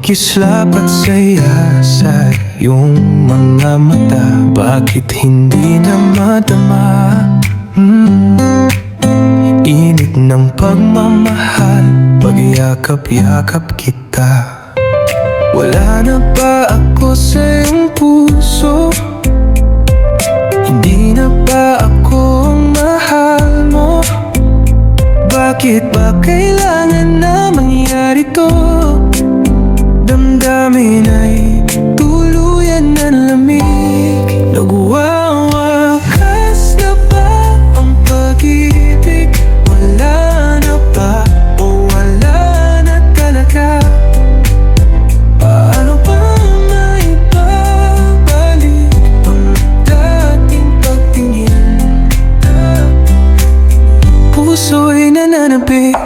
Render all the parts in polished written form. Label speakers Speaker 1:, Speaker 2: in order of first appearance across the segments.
Speaker 1: Kislap at saya sa iyong mga mata. Bakit hindi na madama? Init ng pagmamahal, pagyakap-yakap kita. Wala na ba ako sa iyong puso? Hindi na ba ako ang mahal mo? Bakit ba kailangan na mangyari to? Damdamin ay tuluyan ng lamig. Nagwawakas na ba ang pag-ibig? Wala na ba o wala na talaga? Paano ba maibabalik ang dating pagtingin? Puso'y nananabik.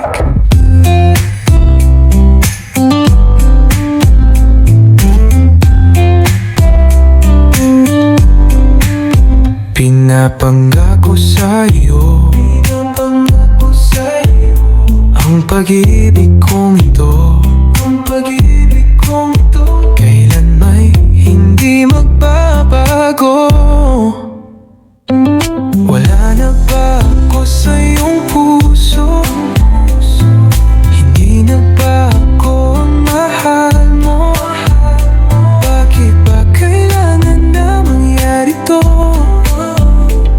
Speaker 1: Pinapangako sa'yo ang pag-ibig kong ito, kailan may hindi magbabago. Wala na ba ako sa iyong puso? Hindi na ba ako ang mahal mo? Bakit ba kailangan na mangyari to?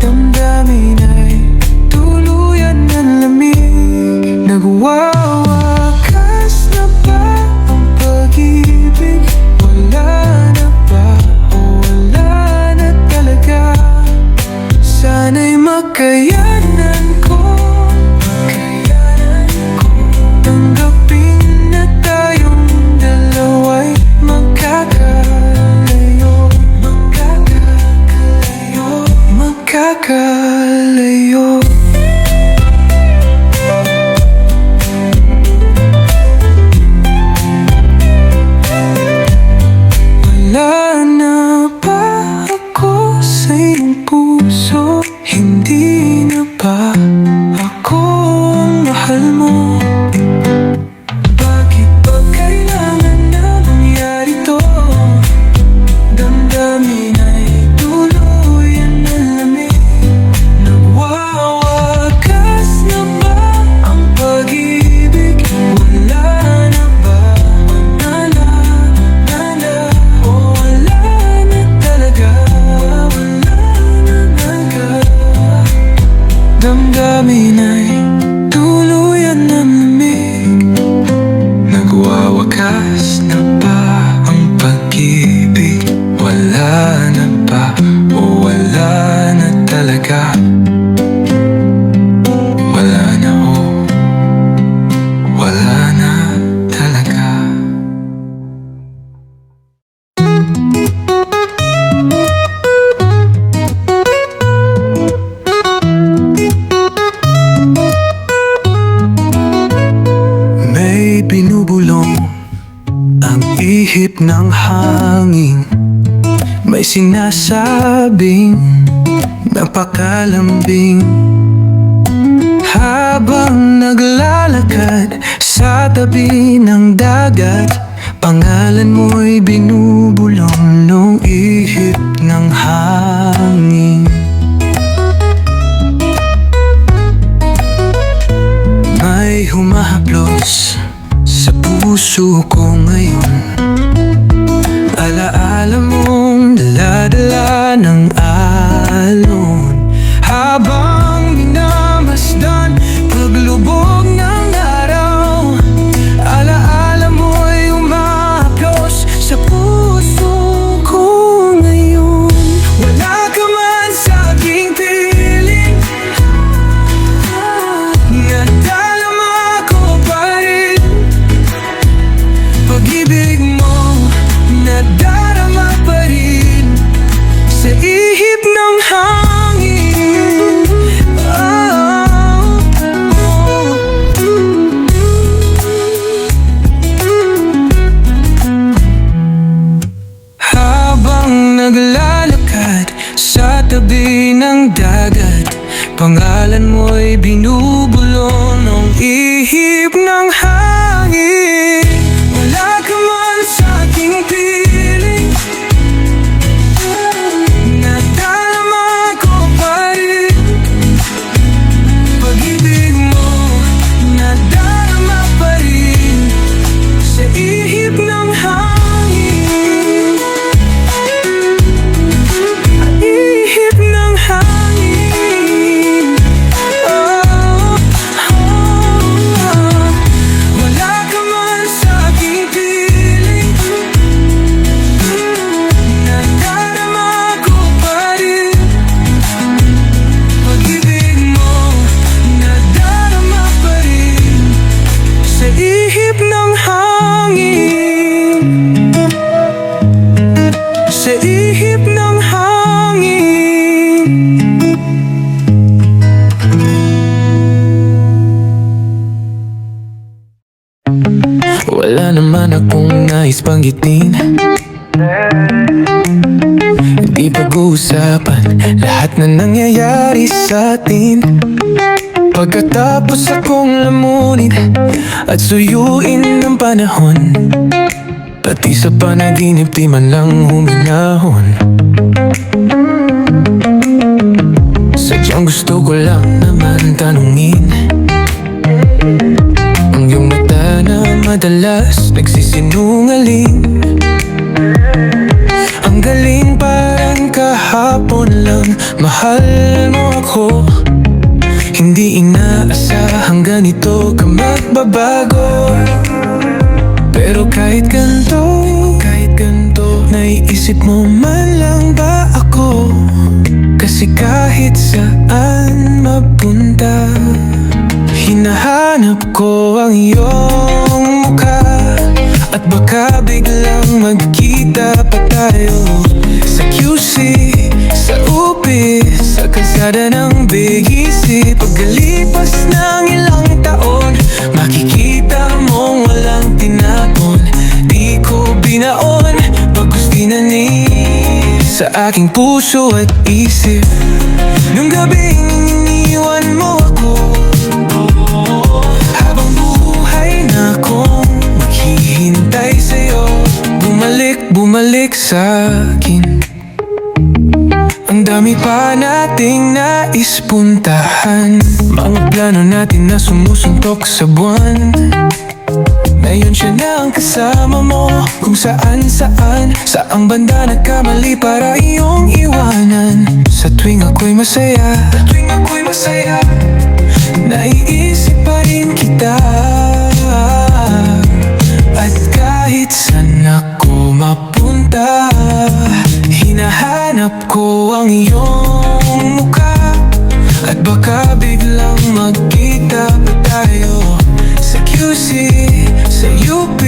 Speaker 1: Damdamin ay tuluyan ng lamig. Nagwawakas na ba ang pag-ibig? Wala na ba o wala na talaga? Sana'y makayanan ko tanggapin na tayong dalawa'y magkakalayo. Wala na ba ako sa iyong puso? Hindi na ba ako ang mahal mo? Bakit ba kailangan na mangyari to? Damdamin ay tuluyan ng lamig. Nagwawakas na ba ang pag-ibig? Wala na ba o wala na talaga? Damdamin ay tuluyan ng lamig. Nagwawakas na ba ang pag-ibig? Wala na ba o wala na talaga? Wala na o wala na talaga. May binubulong ang ihip ng hangin. May sinasabing napakalambing. Habang naglalakad sa tabi ng dagat, pangalan mo'y binubulong nung ihip ng hangin. May humahaplos sa puso ko ngayon. Alaala mong dala-dala ng alon. Habang minamasdan paglubog ng araw, alaala mo'y umahaplos sa puso ko ngayon. Wala ka man sa aking piling, nadalama ko pa rin. Pag-ibig mo nadarama pa rin sa ihip ng hangin. Habang naglalakad sa tabi ng dagat, pangalan mo'y binubulong ng ihip ng hangin. Wala ka man sa akong nais banggitin. Di pag-uusapan lahat na nangyayari sa atin. Pagkatapos akong lamunin at suyuin ng panahon, pati sa panaginip di man lang huminahon. Sadyang gusto ko lang naman tanungin ang iyong mata na madalas nagsisinungaling. Ang galing parang kahapon lang, mahal mo ako. Hindi inaasahang ganito ka magbabago. Pero kahit ganito, naiisip mo man lang ba ako? Kasi kahit saan mapunta, hinahanap ko ang iyong mukha. At baka biglang magkita pa tayo sa QC, sa UP, sa kalsada ng BGC. Pagkalipas ng ilang taon, makikita mong walang tinapon. Di ko binaon, bagkus dinanig sa aking puso at isip. Nung gabing iniwan mo ako, habang buhay na akong maghihintay sa'yo. Bumalik sa akin. Ang dami pa nating nais puntahan, mga plano natin na sumusuntok sa buwan. Ngayon siya na ang kasama mo, kung saan-saan. Saang banda nagkamali para iyong iwanan. Sa tuwing ako'y masaya, naiisip pa rin kita. At kahit saan ako mapunta, hinahanap ko ang iyong mukha. At baka biglang magkita pa tayo sa QC, sa UP,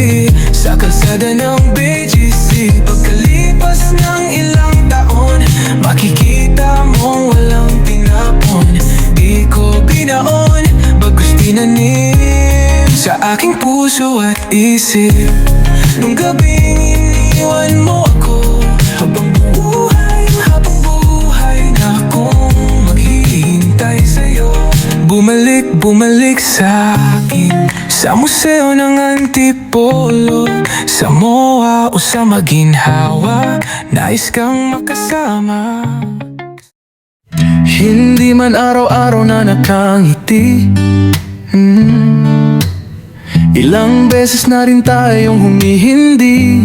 Speaker 1: sa kalsada ng BGC. Pagkalipas ng ilang taon, makikita mong walang tinapon. Di ko binaon, bagkus tinanim sa aking puso at isip. Nung gabing iniwan mo ako, habang buhay na akong maghihintay sa'yo. Bumalik sa akin, sa museo ng Antipolo, sa MOA o sa Maginhawa. Nais kang makasama. Hindi man araw-araw na nakangiti, ilang beses na rin tayong humihindi.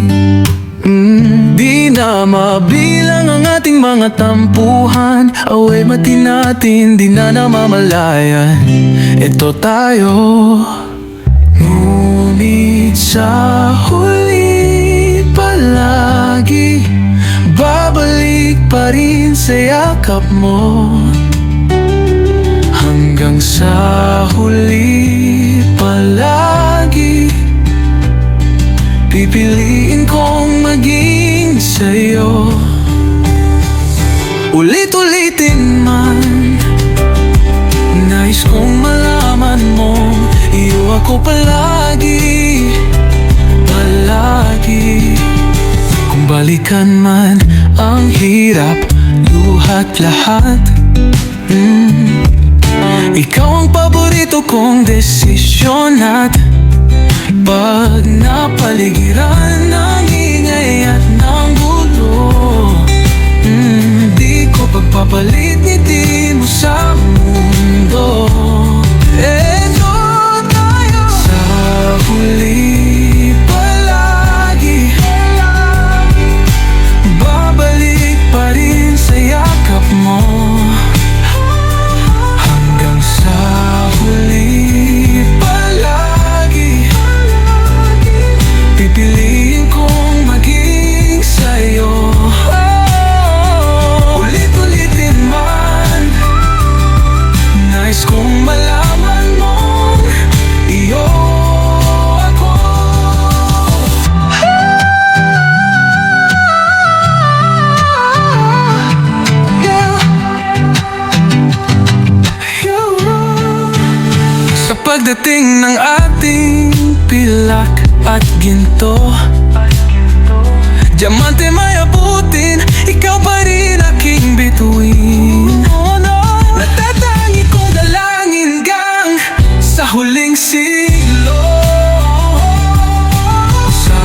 Speaker 1: Di na mabilang ang ating mga tampuhan. Away mati natin, di na namamalayan. Ito tayo. Ngunit sa huli palagi, babalik pa rin sa yakap mo. Hanggang sa huli palagi, pipiliin kong maging sa'yo. Ulit-ulitin man, nais kong malaman mo, iyo ako palagi. Kung balikan man ang hirap, luhat lahat, ikaw ang paborito kong desisyon. At pag napaligiran ng ingay at ng gulo, di ko pagpapalit ngiti mo sa mundo. Eto tayo sa huli palagi, babalik pa rin sa yakap mo. Hanggang sa huli palagi, pipili at ginto. Diamante may abutin, ikaw pa rin aking bituin. Natatangi kong dalangin gang sa huling siglo. Sa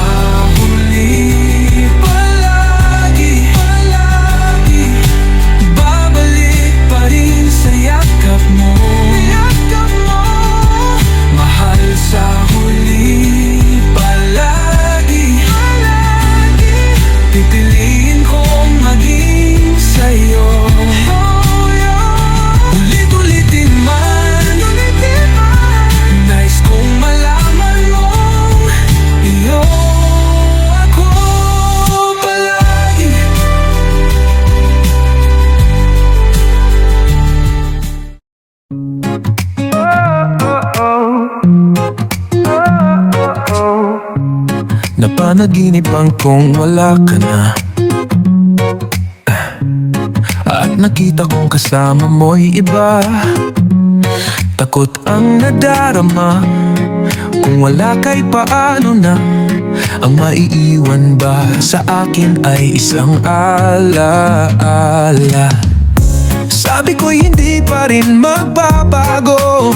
Speaker 1: huli palagi, babalik pa rin sa yakap mo. Mahal sa huli palagi, pipiliin kong maging sa'yo. Ulit-ulitin man, nais kong malaman mong iyo ako palagi. Napanaginipan kong wala ka na, at nakita kong kasama mo'y iba. Takot ang nadarama, kung wala kay paano na. Ang maiiwan ba sa akin ay isang alaala. Sabi ko'y hindi pa rin magbabago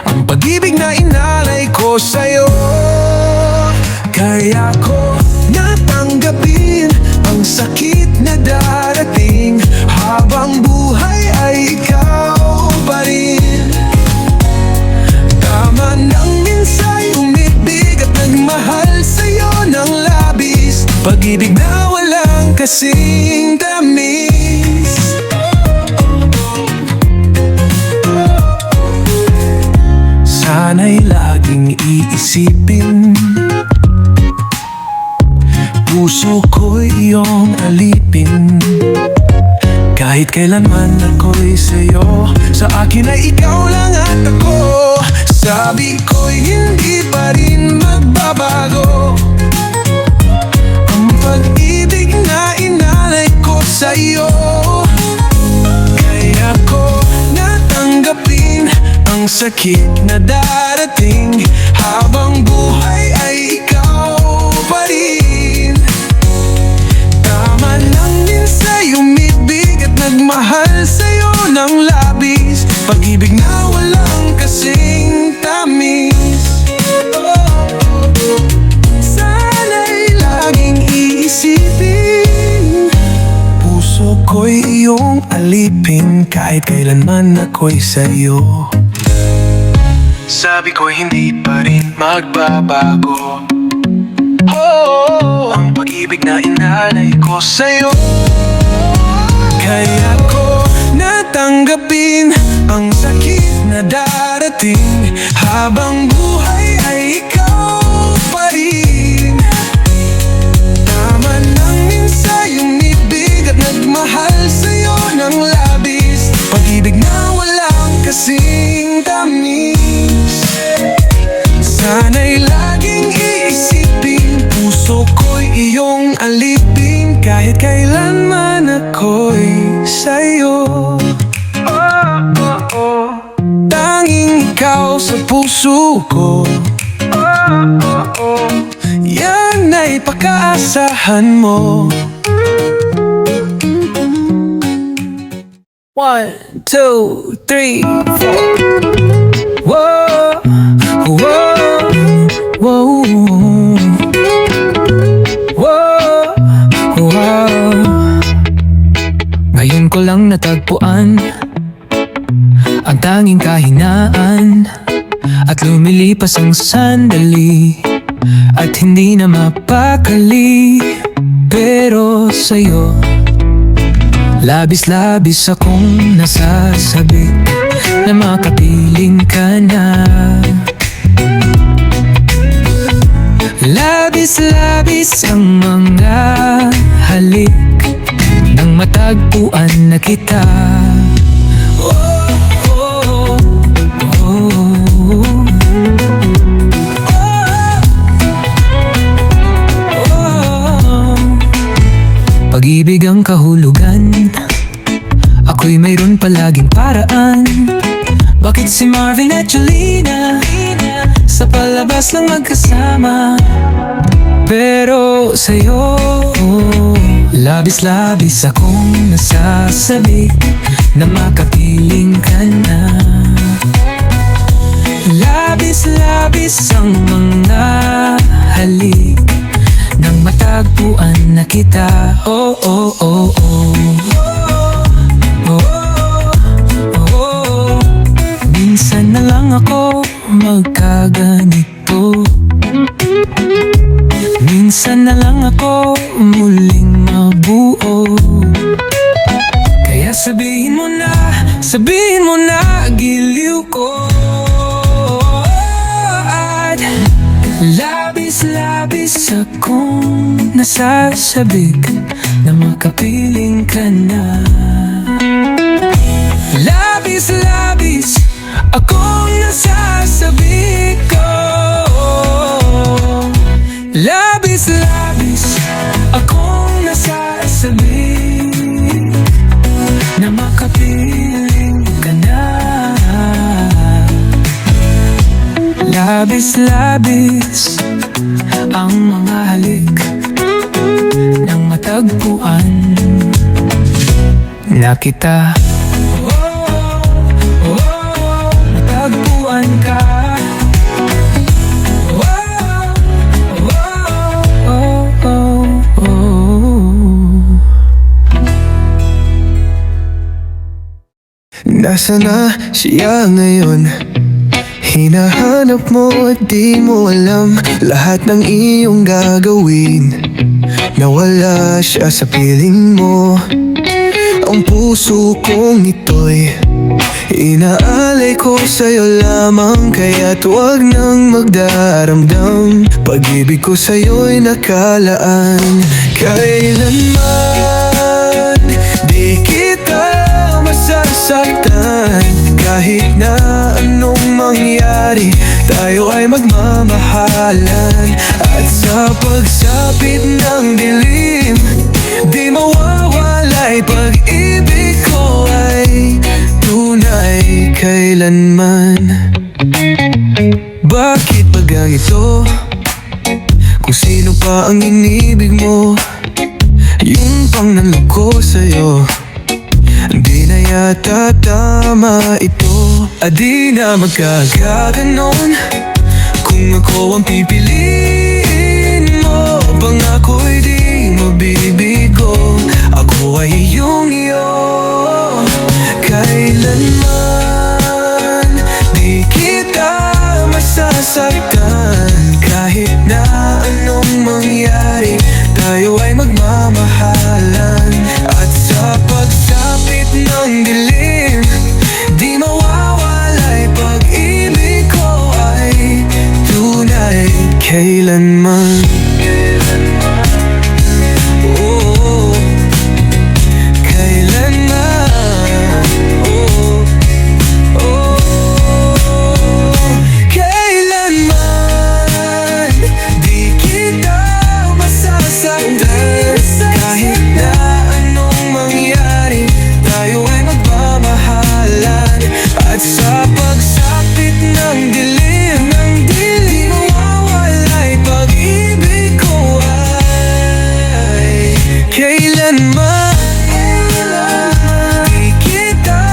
Speaker 1: ang pag-ibig na inalay ko sa'yo. Kaya ko natanggapin ang sakit na darating, habang buhay ay ikaw pa rin. Tama nang minsa'y umibig at nagmahal sa'yo ng labis, pag-ibig na walang kasing tamis. Sana'y laging iisipin, puso ko'y iyong alipin. Kahit kailanman ako'y sa'yo, sa akin ay ikaw lang at ako. Sabi ko'y hindi pa rin magbabago ang pag-ibig na inalay ko sa'yo. Kaya ko natanggapin ang sakit na darating, habang buhay ay ikaw pa rin. Tama lang minsa'y umibig at nagmahal sa'yo ng labis, pag-ibig na walang kasing tamis. Sana'y laging iisipin, puso ko'y iyong alipin. Kahit kailanman ako'y sa'yo, sabi ko hindi pa rin magbabago ang pag-ibig na inalay ko sa'yo. Kaya ko natanggapin ang sakit na darating, habang buhay ay ikaw pa rin. Tama lang minsa'y umibig at nagmahal sa'yo ng labis, pag-ibig na walang kasing tamis. Sana'y laging iisipin, puso ko'y iyong alipin. Kahit kailanman ako'y sa'yo. Tanging ikaw sa puso ko, yan ay pag-aasahan mo. 1, 2, 3, 4. Whoa, whoa, whoa, whoa, whoa. Ngayon ko lang natagpuan ang tanging kahinaan, at lumilipas ang sandali at hindi na mapakali. Pero sa'yo labis-labis akong nasasabi na makapiling ka na. Labis-labis ang mga halik nang matagpuan na kita. Oh, oh, oh, oh, oh. Pag-ibig ang kahulugan, ako'y mayroon palaging paraan. Bakit si Marvin at Jolina sa palabas lang magkasama. Pero sa'yo, labis-labis akong nasasabi na makapiling ka na. Labis-labis ang mga halik nang matagpuan na kita. Oh, oh, oh, oh. Minsan na lang ako magkaganito. Minsan na lang ako muling mabuo. Kaya sabihin mo na giliw ko. At labis-labis akong nasasabik na makapiling ka na. Labis-labis akong nasasabik ko. Labis-labis akong nasasabik na makapiling ka na. Labis-labis ang mga halik nang matagpuan na kita. Matagpuan ka. Nasaan na siya ngayon? Hinahanap mo at di mo alam lahat ng iyong gagawin. Nawala siya sa piling mo. Ang puso kong ito'y inaalay ko sa'yo lamang. Kaya't huwag nang magdaramdam. Pag-ibig ko sa'yo'y nakalaan. Kailanman di kita masasaktan. Kahit na anong mangyari, tayo ay magmamahalan. At sa pagsapit ng dilim, di mawawala'y pag-ibig ko ay tunay kailanman. Bakit ba ganito? Kung sino pa ang inibig mo, yung pang nanloko sa'yo, di na yata tama ito. Di na magkakaganon kung ako ang pipiliin mo. Pangako'y di mabibigo, ako ay iyong iyo. Kailanman di kita masasaktan. Kahit na anong mangyari, tayo ay magmamahalan. At sa pagsapit ng dilim, di mawawala'y pag-ibig ko ay tunay kailanman. Oh, kailanman. Oh, oh, kailanman di kita masasaktan. Kahit na anong mangyari, tayo ay magmamahalan. At sa pagsapit ng dilim, di mawawala'y pag-ibig ko ay kailanman. Di kita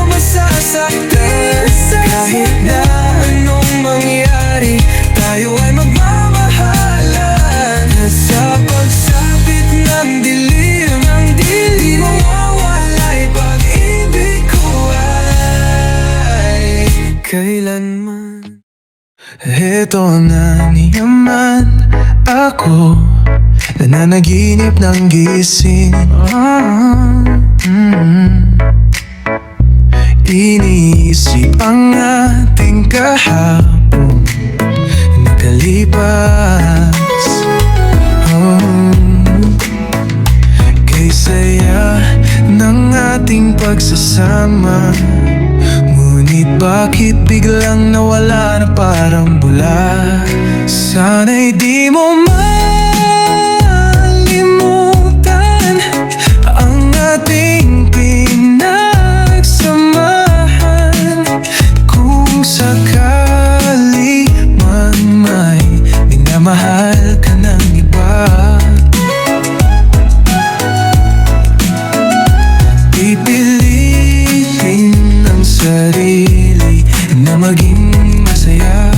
Speaker 1: masasaktan. Kahit na anong mangyari, tayo ay magmamahalan. At sa pagsapit ng dilim, di mawawala'y pag-ibig ko ay kailanman. Heto na niyaman ako, nananaginip ng gising. Iniisip ang ating kahapon nakalipas. Kay saya ng ating pagsasama, ngunit bakit biglang nawala na parang bula? Sana'y di mo malimutan ang ating pinagsamahan. Kung sakali man minamahal ka ng iba. Pipilitin ang sarili na maging masaya.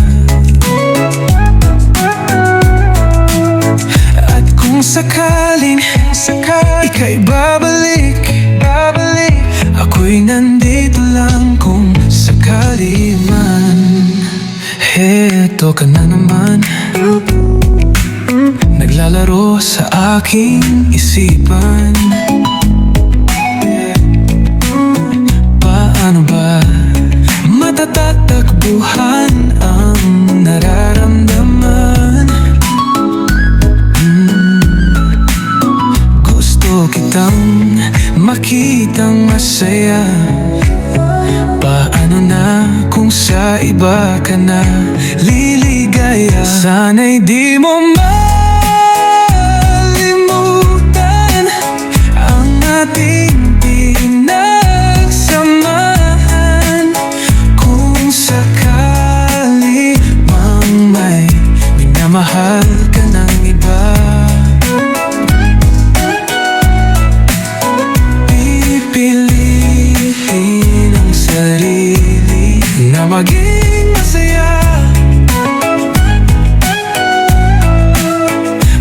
Speaker 1: At kung sakaling ika'y babalik, ako'y nandito lang kung sakali man. Heto ka na naman, naglalaro sa aking isipan. Paano ba matatatakbuhan ang nararamdaman? Gusto kitang makitang masaya. Paano na kung sa iba ka na liligaya? Sana'y di mo malimutan ang ating pinagsamahan. Kung sakali mang may minamahal ka ng iba, pipilitin ang sarili na maging masaya.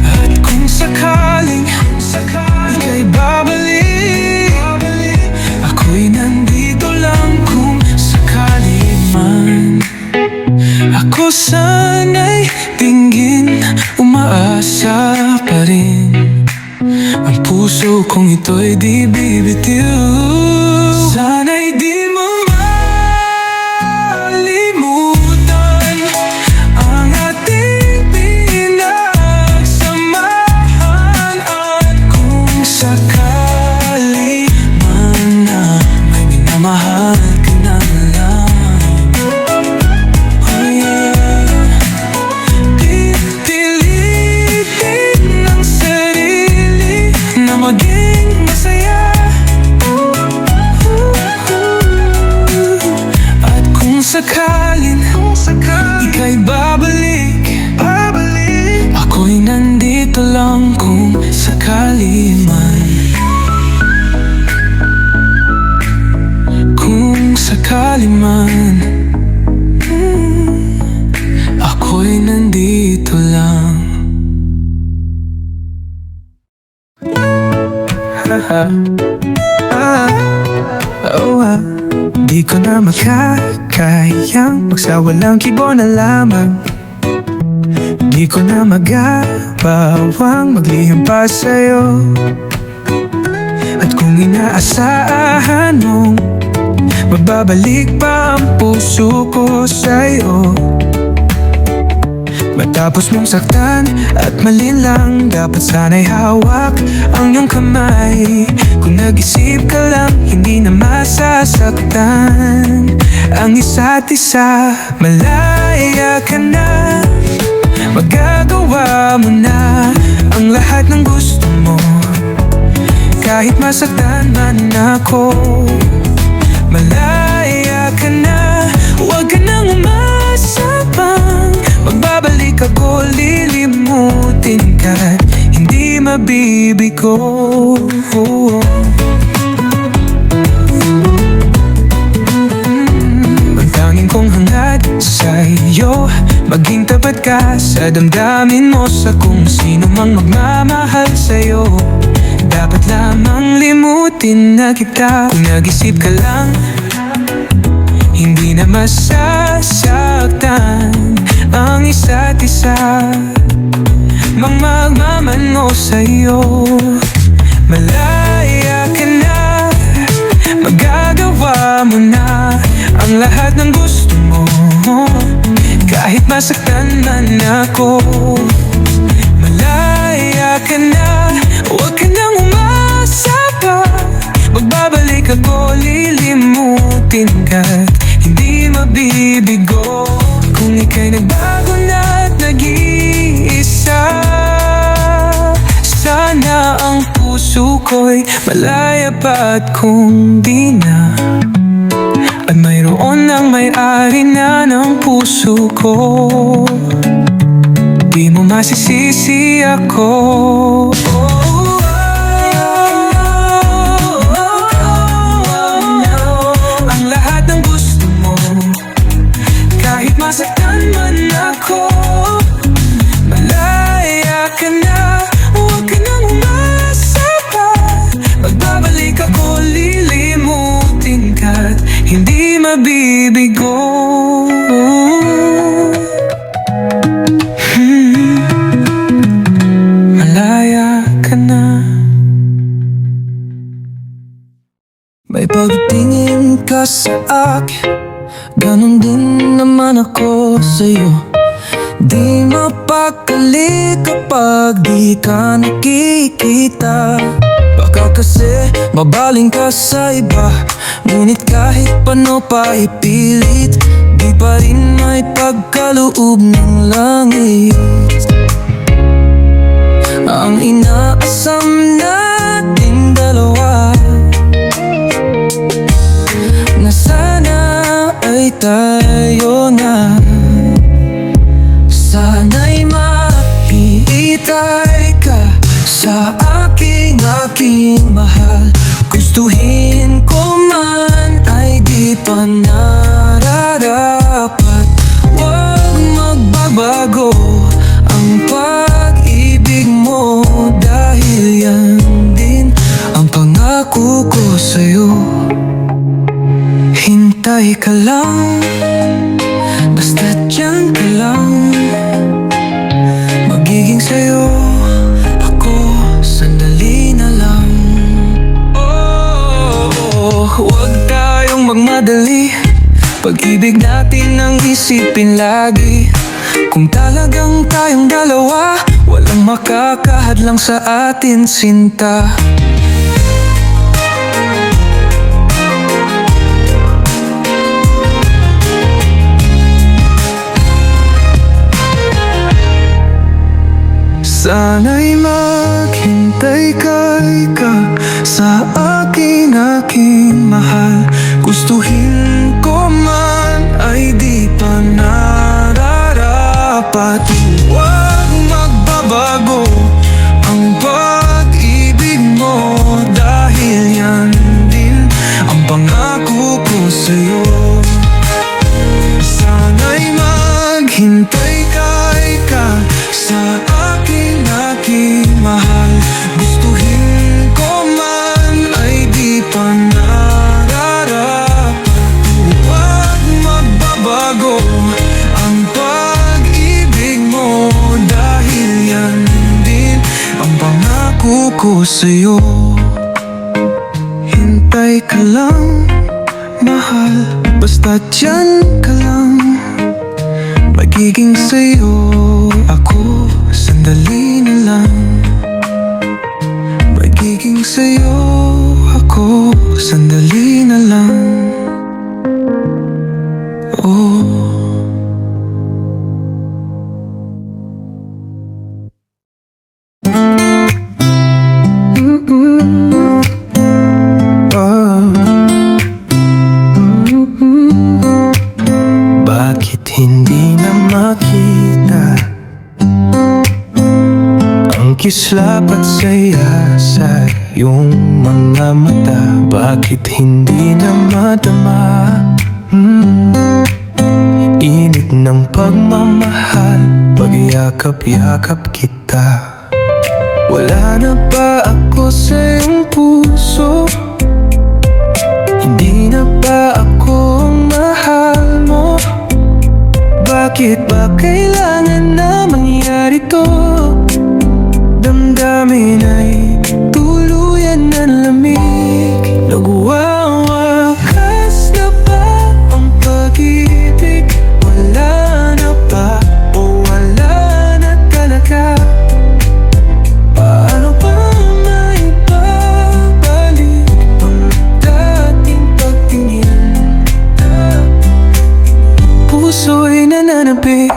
Speaker 1: At kung sakaling ika'y babalik, ako'y nandito lang kung sakali man. Ako sana'y tingin, umaasa pa rin. Ang puso kong ito'y di bibitiw. Sana'y di mo malimutan ang ating pinagsamahan. At kung sakali man na may minamahal ka na lang, oh yeah, pipilitin ang sarili na maging masaya. At kung sakalin ika'y babalik, ako'y nandito lang kung sakali man. Kung sakali man, ako'y nandito lang. Di ko na makakayang magsawalang kibo na lamang. Di ko na magabawang maglihim pa sa'yo. At kung inaasahan mong magbabalik pa ang puso ko sa'yo, matapos mong saktan at malinlang, dapat sana'y hawak ang iyong kamay. Kung nag-isip ka lang, hindi na masasaktan ang isa't isa. Malaya ka na, magagawa mo na ang lahat ng gusto mo. Kahit masaktan man ako, malaya ka na. Huwag ka nang umasa pang magbabalik ako, lilimutin ka, hindi mabibigo. Ang tanging kong hangad sa'yo, maging tapat ka sa damdamin mo, sa kung sino mang magmamahal sa'yo. Dapat lamang limutin na kita. Kung nag-isip ka lang, hindi na masasaktan ang isa't isa. Mang magmaman mo sa'yo, malaya ka na, magagawa mo na ang lahat ng gusto mo. Kahit masaktan man ako, malaya ka na. Huwag ka nang umasa pa, magbabalik ako, lilimutin ka, hindi mabibigo. Kung ika'y nagbago na at nag-iisa, sana ang puso ko'y malaya pa. At kung di na, at mayroon ang may-ari na ng puso ko, Di mo masisisi ako. Ang lahat ng gusto mo, kahit masaktan man ako. Malaya ka na, huwag ka nang umasa pa. Magbabalik ako, lilimutin ka't hindi mabibigo. Malaya ka na. May pagtingin ka sa akin, ganon din naman ako sa'yo. Di mapakali kapag di ka nakikita. Baka kasi mabaling ka sa iba, ngunit kahit paano pa ipilit, di pa rin may pagkaloob ng langit. Ang inaasam nating dalawa, na sana ay tayo na. Sana'y makihintay ka sa aking mahal. Gustuhin ko man ay di pa nararapat. Huwag magbabago ang pag-ibig mo, dahil yan din ang pangako ko sa'yo. Hintay ka lang, basta dyan ka lang. Magiging sa'yo ako, sandali na lang. Huwag tayong magmadali, pag-ibig natin ang isipin lagi. Kung talagang tayong dalawa, walang makakahadlang sa atin, sinta. Sana'y maghintay ka sa aking mahal. Gustuhin ko man ay di pa nararapat. Huwag magbabago ang pag-ibig mo, dahil yan din ang pangako ko sa'yo. Sana'y maghintay ka sa aking mahal. Gustuhin ko man ay di pa nararapat. Huwag magbabago ang pag-ibig mo, dahil yan din ang pangako ko sa'yo. Hintay ka lang, mahal, basta dyan ka lang. Magiging sa'yo ako, sandali na lang. Magiging sa'yo ako, sandali na lang. Oh. Bakit hindi na makita ang kislap at saya sa iyong mga mata? Bakit hindi na madama init ng pagmamahal, pagyakap-yakap kita? Wala na ba ako sa iyong puso? Hindi na ba ako ang mahal mo? Bakit ba kailangan na mangyari to? Damdamin ay tuluyan ng lamig. Nagwawakas na ba ang pag-ibig? Wala na ba o wala na talaga? Paano ba maibabalik ang dating pagtingin? Puso'y nananabik.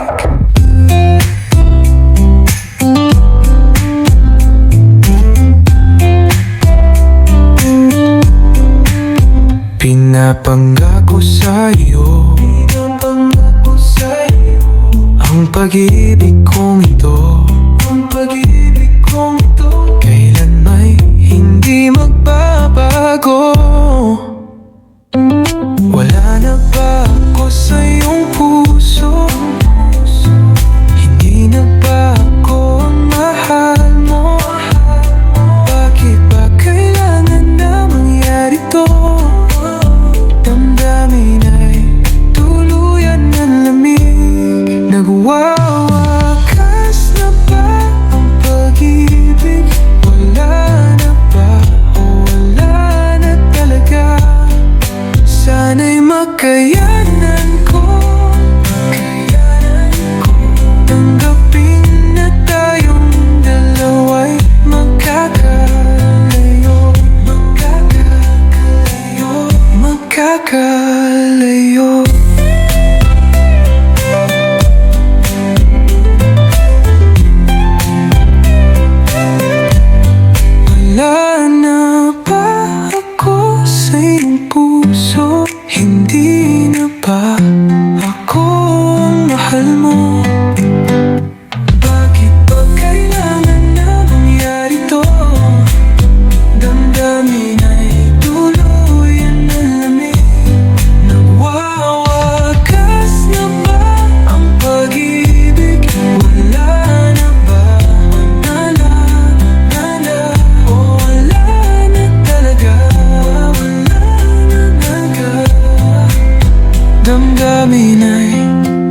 Speaker 1: Pinapangako sa'yo ang pag-ibig kong ito, ang pag-ibig kong ito, kailan may hindi magbabago. Wala na ba ako sa iyong puso? Hindi na ba ako ang mahal mo? Bakit ba kailangan na mangyari to? Damdamin ay tuluyan ng lamig. Nagwawakas na ba ang pag-ibig? Wala na ba o wala na talaga? Sana'y makayanan ko, tanggapin na tayong dalawa'y magkakalayo, magkakalayo. Wala na ba ako sa iyong puso? Hindi na ba ako ang mahal mo? Bakit ba kailangan na mangyari to? Damdamin ay tuluyan ng lamig. Nagwawakas na ba ang pag-ibig? Wala na ba? Wala na o wala na talaga? Wala na talaga. Damdamin ay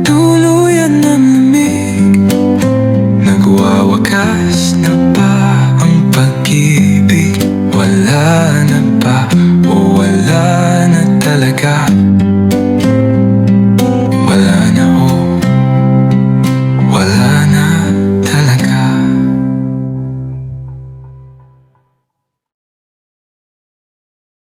Speaker 1: tuluyan ng lamig. Nagwawakas na ba ang pag-ibig? Wala na